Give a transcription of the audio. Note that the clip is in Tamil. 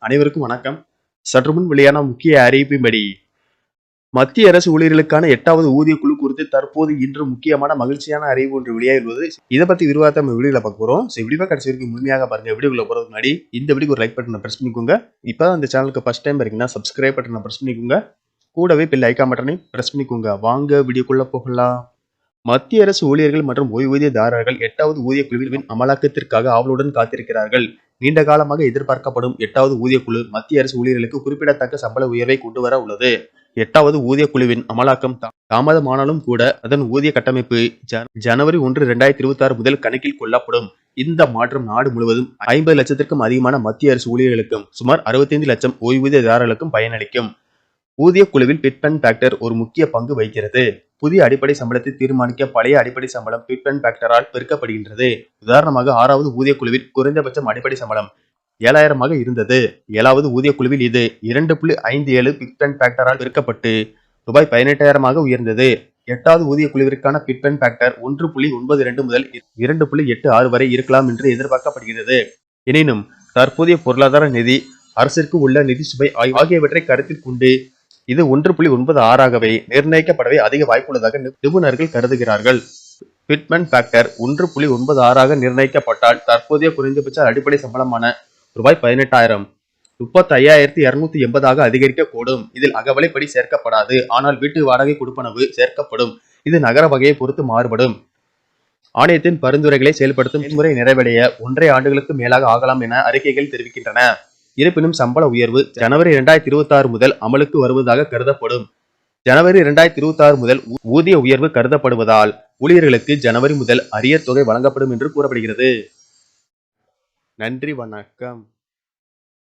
அனைவருக்கும் வணக்கம். சற்றுமுன் வெளியான முக்கிய அறிவிப்பின்படி மத்திய அரசு ஊழியர்களுக்கான 8வது ஊதிய குழு குறித்து தற்போது இன்று முக்கியமான மகிழ்ச்சியான அறிவு ஒன்று வெளியாகியுள்ளது. இதை பத்தி விரிவாக நம்ம வீடியோல பார்க்க போறோம். வீடியோ கடைசி வரைக்கும் முழுமையாக பாருங்க. வீடியோக்குள்ள போறதுக்கு முன்னாடி இந்த வீடியோக்கு ஒரு லைக் பட்டனை பிரஸ் பண்ணிக்கோங்க. இப்பதான் இந்த சேனலுக்கு ஃபர்ஸ்ட் டைம் இருக்கீங்கன்னா சப்ஸ்கிரைப் பட்டனை பிரஸ் பண்ணிக்கோங்க. கூடவே பெல் ஐகான் பட்டனை பிரஸ் பண்ணிக்கோங்க. வாங்க வீடியோக்குள்ள போகலாம். மத்திய அரசு ஊழியர்கள் மற்றும் ஓய்வூதியதாரர்கள் 8வது ஊதிய குழுவின் அமலாக்கத்திற்காக ஆவலுடன் காத்திருக்கிறார்கள். நீண்ட காலமாக எதிர்பார்க்கப்படும் 8வது ஊதிய குழு மத்திய அரசு ஊழியர்களுக்கு குறிப்பிடத்தக்க சம்பள உயர்வை கொண்டு வர உள்ளது. 8வது ஊதிய குழுவின் அமலாக்கம் தாமதமானாலும் கூட அதன் ஊதிய கட்டமைப்பு ஜனவரி 1, 2026 முதல் கணக்கில் கொள்ளப்படும். இந்த மாற்றம் நாடு முழுவதும் 50 லட்சத்திற்கும் அதிகமான மத்திய அரசு ஊழியர்களுக்கும் சுமார் 65 லட்சம் ஓய்வூதியதாரர்களுக்கும் பயனளிக்கும். ஊதிய குழுவில் பிட் அண்ட் ஃபேக்டர் ஒரு முக்கிய பங்கு வகிக்கிறது. புதிய அடிப்படை சம்பளத்தை தீர்மானிக்க பழைய அடிப்படை சம்பளம் பிட் அண்ட் ஃபேக்டரால் பெருக்கப்படுகின்றது. உதாரணமாக 6வது ஊதிய குழுவில் குறைந்தபட்சம் அடிப்படை சம்பளம் 7,000 இருந்தது. 7வது ஊதிய குழுவில் இது 2.57 பிட் அண்ட் ஃபேக்டரால் பெருக்கப்பட்டு ரூபாய் 18,000 உயர்ந்தது. 8வது ஊதிய குழுவிற்கான பிட் அண்ட் ஃபேக்டர் 1.92 முதல் 2.86 வரை இருக்கலாம் என்று எதிர்பார்க்கப்படுகிறது. எனினும் தற்போதைய பொருளாதார நிதி, அரசிற்கு உள்ள நிதி சுமை ஆகியவற்றை கருத்தில் கொண்டு இது 1.96 நிர்ணயிக்கப்படவே அதிக வாய்ப்புள்ளதாக நிபுணர்கள் கருதுகிறார்கள். பிட் அண்ட் ஃபேக்டர் 1.96 நிர்ணயிக்கப்பட்டால் தற்போதைய குறைந்தபட்ச அடிப்படை சம்பளமான ரூபாய் 18,000 35,280 அதிகரிக்கக்கூடும். இதில் அகவலைப்படி சேர்க்கப்படாது. ஆனால் வீட்டு வாடகை கொடுப்பனவு சேர்க்கப்படும். இது நகர வகையை பொறுத்து மாறுபடும். ஆணையத்தின் பரிந்துரைகளை செயல்படுத்தும் முறை நிறைவடைய 1.5 ஆண்டுகளுக்கு மேலாக ஆகலாம் என அறிக்கைகள் தெரிவிக்கின்றன. இருப்பினும் சம்பள உயர்வு ஜனவரி 2026 முதல் அமலுக்கு வருவதாக கருதப்படும். ஜனவரி 2026 முதல் ஊதிய உயர்வு கருதப்படுவதால் ஊழியர்களுக்கு ஜனவரி முதல் அரியர் தொகை வழங்கப்படும் என்று கூறப்படுகிறது. நன்றி, வணக்கம்.